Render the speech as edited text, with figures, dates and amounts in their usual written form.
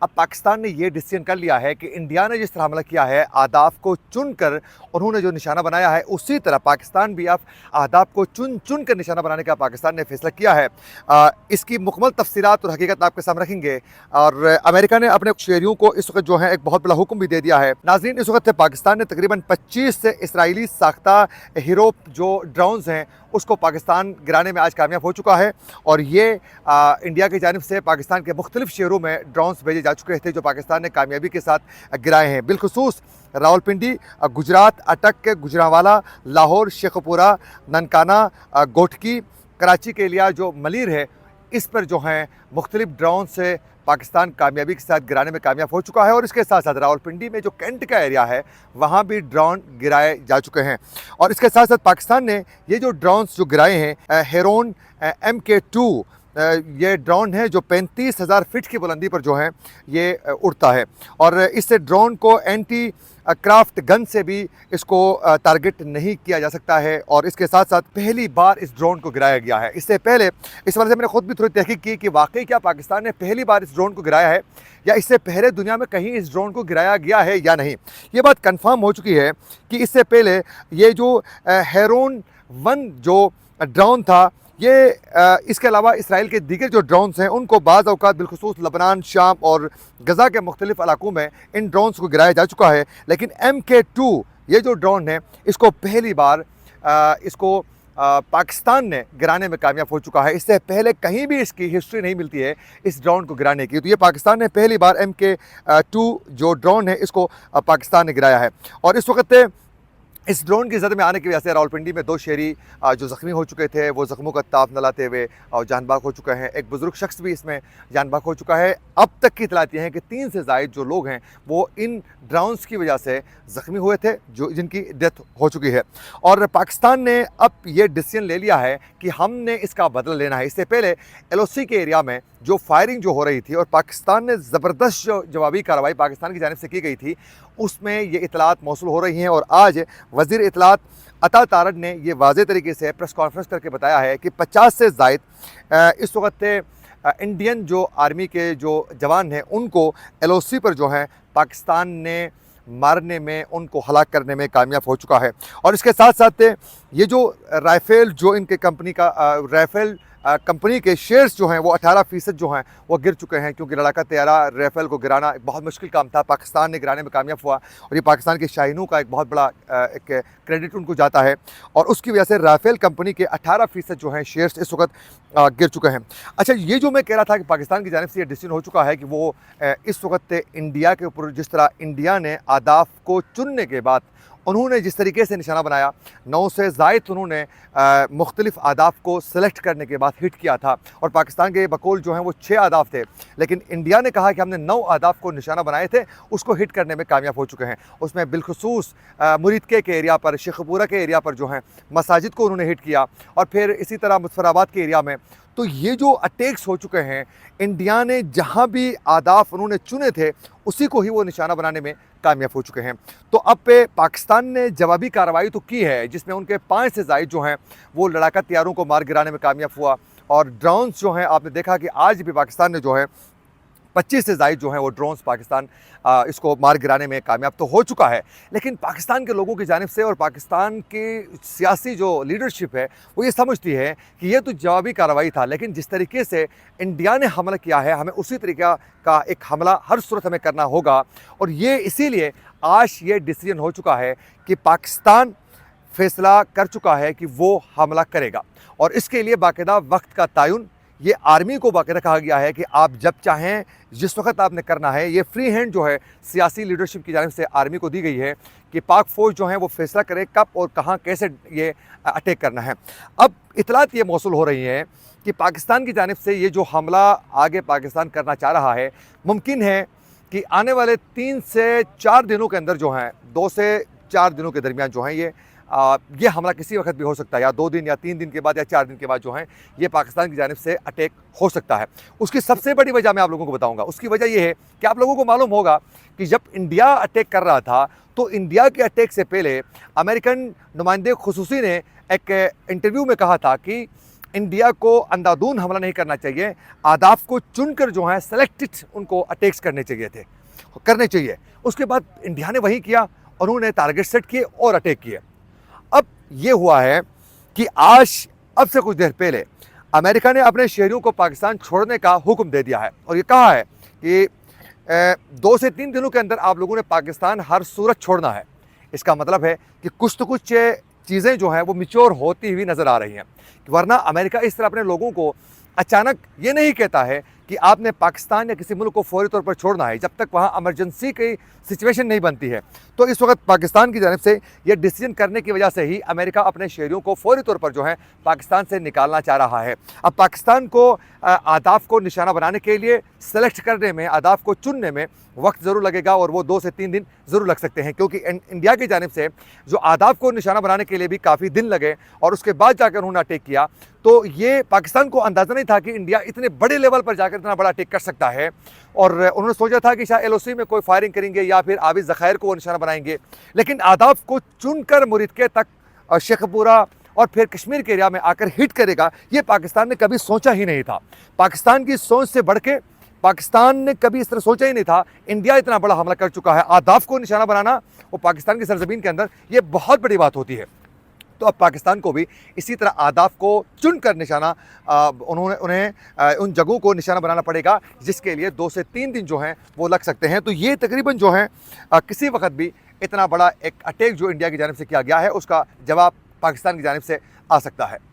अब पाकिस्तान ने ये डिसीजन कर लिया है कि इंडिया ने जिस तरह हमला किया है अहदाफ को चुनकर, उन्होंने जो निशाना बनाया है उसी तरह पाकिस्तान भी अब अहदाफ को चुन चुन कर निशाना बनाने का पाकिस्तान ने फैसला किया है। इसकी मुकम्मल तफसीलात और हकीकत आपके सामने रखेंगे। और अमेरिका ने अपने शहरियों को इस वक्त जो है एक बहुत बड़ा हुक्म भी दे दिया है। नाज़रीन, इस वक्त पाकिस्तान ने तकरीबन 25 से इसराइली साख्ता हीरो जो ड्रोन्स हैं उसको पाकिस्तान गिराने में आज कामयाब हो चुका है। और ये इंडिया की जानिब से पाकिस्तान के मुख्तलिफ शहरों में ड्रोन्स भेजे जा चुके थे जो पाकिस्तान ने कामयाबी के साथ गिराए हैं। बिलखुसूस रावलपिंडी, गुजरात, अटक, गुजरांवाला, लाहौर, शेखपुरा, ननकाना, गोठकी, कराची के एरिया जो मलीर है इस पर जो हैं मुख्तलिफ ड्रोन से पाकिस्तान कामयाबी के साथ गिराने में कामयाब हो चुका है। और इसके साथ साथ रावलपिंडी में जो कैंट का एरिया है वहाँ भी ड्रोन गिराए जा चुके हैं। और इसके साथ साथ पाकिस्तान ने ये जो ड्रोन्स जो गिराए हैं हेरोन MK2 ये ड्रोन है जो 35,000 फीट की बुलंदी पर जो है ये उड़ता है। और इससे ड्रोन को एंटी क्राफ्ट गन से भी इसको टारगेट नहीं किया जा सकता है। और इसके साथ साथ पहली बार इस ड्रोन को गिराया गया है। इससे पहले इस वजह से मैंने खुद भी थोड़ी तहकीक की कि वाकई क्या पाकिस्तान ने पहली बार इस ड्रोन को गिराया है या इससे पहले दुनिया में कहीं इस ड्रोन को गिराया गया है या नहीं। ये बात कंफर्म हो चुकी है कि इससे पहले ये जो हेरोन 1 जो ड्रोन था ये इसके अलावा इसराइल के दीगर जो ड्रोन्स हैं उनको बाज़ औक़ात बिलखुसूस लबनान, शाम और गज़ा के मुख्तलिफ़ इलाकों में इन ड्रोन्स को गिराया जा चुका है। लेकिन MK2 ये जो ड्रोन है इसको पहली बार इसको पाकिस्तान ने गिराने में कामयाब हो चुका है। इससे पहले कहीं भी इसकी हिस्ट्री नहीं मिलती है इस ड्रोन को गिराने की। तो ये पाकिस्तान ने पहली बार MK2 जो ड्रोन है इसको पाकिस्तान ने गिराया है। और इस वक्त इस ड्रोन की जद में आने की वजह से रावलपिंडी में 2 शहरी जो ज़ख्मी हो चुके थे वो ज़ख्मों का ताप न लाते हुए और जान बाग हो चुके हैं। एक बुज़ुर्ग शख्स भी इसमें जान बाग हो चुका है। अब तक की इतलात ये हैं कि 3 से ज़ायद जो लोग हैं वो इन ड्रोन्स की वजह से ज़ख्मी हुए थे जो जिनकी डेथ हो चुकी है। और पाकिस्तान ने अब ये डिसीजन ले लिया है कि हमने इसका बदला लेना है। इससे पहले LOC के एरिया में जो फायरिंग जो हो रही थी और पाकिस्तान ने ज़बरदस्त जो जवाबी कार्रवाई पाकिस्तान की जानिब से की गई थी उसमें ये इतलात मौसूल हो रही हैं। और आज वज़ीर इतलात अता तारड़ ने ये वाज़े तरीके से प्रेस कॉन्फ्रेंस करके बताया है कि 50 से ज़ायद इस वक्त इंडियन जो आर्मी के जो जवान हैं उनको LOC पर जो है पाकिस्तान ने मारने में, उनको हलाक करने में कामयाब हो चुका है। और इसके साथ साथ ये जो राइफ़ल जो इनके कंपनी का राइफ़ल कंपनी के शेयर्स जो हैं वो 18% जो हैं वो गिर चुके हैं क्योंकि लड़ाका तैयारा राइफ़ल को गिराना एक बहुत मुश्किल काम था। पाकिस्तान ने गिराने में कामयाब हुआ और ये पाकिस्तान के शाहीनों का एक बहुत बड़ा एक क्रेडिट उनको जाता है। और उसकी वजह से राइफ़ल कंपनी के 18% जो हैं शेयर्स इस वक्त गिर चुके हैं। अच्छा, ये जो मैं कह रहा था कि पाकिस्तान की जानिब से ये डिसीजन हो चुका है कि वो इस वक्त इंडिया के ऊपर जिस तरह इंडिया ने अहदाफ को चुनने के बाद उन्होंने जिस तरीके से निशाना बनाया 9 से ज़ायद उन्होंने मुख्तलिफ अहदाफ को सेलेक्ट करने के बाद हिट किया था। और पाकिस्तान के बकौल जो हैं वो 6 अहदाफ थे लेकिन इंडिया ने कहा कि हमने 9 अहदाफ को निशाना बनाए थे, उसको हिट करने में कामयाब हो चुके हैं। उसमें बिलखुसूस मुरीदके के एरिया पर, शेखपुरा के एरिया पर जो हैं मसाजिद को उन्होंने हिट किया और फिर इसी तरह मुजफ्फराबाद के एरिया में। तो ये जो अटैक्स हो चुके हैं इंडिया ने जहाँ भी अहदाफ उन्होंने चुने थे उसी को ही वो निशाना बनाने में कामयाब हो चुके हैं। तो अब पे पाकिस्तान ने जवाबी कार्रवाई तो की है जिसमें उनके 5 से ज़ायद जो हैं वो लड़ाका तैयारों को मार गिराने में कामयाब हुआ। और ड्रोन्स जो हैं आपने देखा कि आज भी पाकिस्तान ने जो है 25 से ज़ायद जो हैं वो ड्रोन्स पाकिस्तान इसको मार गिराने में कामयाब तो हो चुका है। लेकिन पाकिस्तान के लोगों की जानिब से और पाकिस्तान की सियासी जो लीडरशिप है वो ये समझती है कि ये तो जवाबी कार्रवाई था, लेकिन जिस तरीके से इंडिया ने हमला किया है हमें उसी तरीक़ा का एक हमला हर सूरत हमें करना होगा। और ये इसीलिए आज ये डिसीजन हो चुका है कि पाकिस्तान फ़ैसला कर चुका है कि वो हमला करेगा। और इसके लिए बाकायदा वक्त का तयन ये आर्मी को बाकायदा कहा गया है कि आप जब चाहें जिस वक्त आपने करना है। ये फ्री हैंड जो है सियासी लीडरशिप की जानिब से आर्मी को दी गई है कि पाक फ़ौज जो है वो फैसला करे कब और कहाँ कैसे ये अटैक करना है। अब इतलात ये मौसूल हो रही हैं कि पाकिस्तान की जानिब से ये जो हमला आगे पाकिस्तान करना चाह रहा है मुमकिन है कि आने वाले 3 से 4 दिनों के अंदर जो हैं 2 से 4 दिनों के दरमियान जो हैं ये हमला किसी वक्त भी हो सकता है, या 2 दिन या 3 दिन के बाद या 4 दिन के बाद जो है ये पाकिस्तान की जानिब से अटैक हो सकता है। उसकी सबसे बड़ी वजह मैं आप लोगों को बताऊंगा। उसकी वजह ये है कि आप लोगों को मालूम होगा कि जब इंडिया अटैक कर रहा था तो इंडिया के अटैक से पहले अमेरिकन नुमाइंदे खुसूसी ने एक इंटरव्यू में कहा था कि इंडिया को अंधाधुंध हमला नहीं करना चाहिए, अहदाफ को चुनकर जो है सेलेक्टेड उनको अटैक्स करने चाहिए। उसके बाद इंडिया ने वही किया, उन्होंने टारगेट सेट किए और अटैक किए। अब ये हुआ है कि आज अब से कुछ देर पहले अमेरिका ने अपने शहरियों को पाकिस्तान छोड़ने का हुक्म दे दिया है और ये कहा है कि 2 से 3 दिनों के अंदर आप लोगों ने पाकिस्तान हर सूरत छोड़ना है। इसका मतलब है कि कुछ तो कुछ चीज़ें जो हैं वो मिच्योर होती हुई नज़र आ रही हैं, वरना अमेरिका इस तरह अपने लोगों को अचानक ये नहीं कहता है कि आपने पाकिस्तान या किसी मुल्क को फौरी तौर पर छोड़ना है जब तक वहाँ इमरजेंसी की सिचुएशन नहीं बनती है। तो इस वक्त पाकिस्तान की जानिब से ये डिसीजन करने की वजह से ही अमेरिका अपने शहरियों को फौरी तौर पर जो है पाकिस्तान से निकालना चाह रहा है। अब पाकिस्तान को अहदाफ को निशाना बनाने के लिए सेलेक्ट करने में, अहदाफ को चुनने में वक्त ज़रूर लगेगा और वो 2 से 3 दिन ज़रूर लग सकते हैं, क्योंकि इंडिया की जानिब से जो अहदाफ को निशाना बनाने के लिए भी काफ़ी दिन लगे और उसके बाद जाकर उन्होंने अटैक किया। तो ये पाकिस्तान को अंदाज़ा नहीं था कि इंडिया इतने बड़े लेवल पर जाकर इतना बड़ा अटैक कर सकता है, और उन्होंने सोचा था कि शायद LOC में कोई फायरिंग करेंगे या फिर आबिद ज़खायर को वो निशाना बनाएंगे, लेकिन अहदाफ को चुनकर मुरीदके तक, शेखपुरा और फिर कश्मीर के एरिया में आकर हिट करेगा, ये पाकिस्तान ने कभी सोचा ही नहीं था। पाकिस्तान की सोच से बढ़ के पाकिस्तान ने कभी इस तरह सोचा ही नहीं था। इंडिया इतना बड़ा हमला कर चुका है, अहदाफ को निशाना बनाना वो पाकिस्तान की सरजमीन के अंदर ये बहुत बड़ी बात होती है। तो अब पाकिस्तान को भी इसी तरह अहदाफ को चुनकर निशाना उन्हें उन जगहों को निशाना बनाना पड़ेगा, जिसके लिए 2 से 3 दिन जो हैं वो लग सकते हैं। तो ये तकरीबन जो है किसी वक्त भी इतना बड़ा एक अटैक जो इंडिया की जानिब से किया गया है उसका जवाब पाकिस्तान की जानिब से आ सकता है।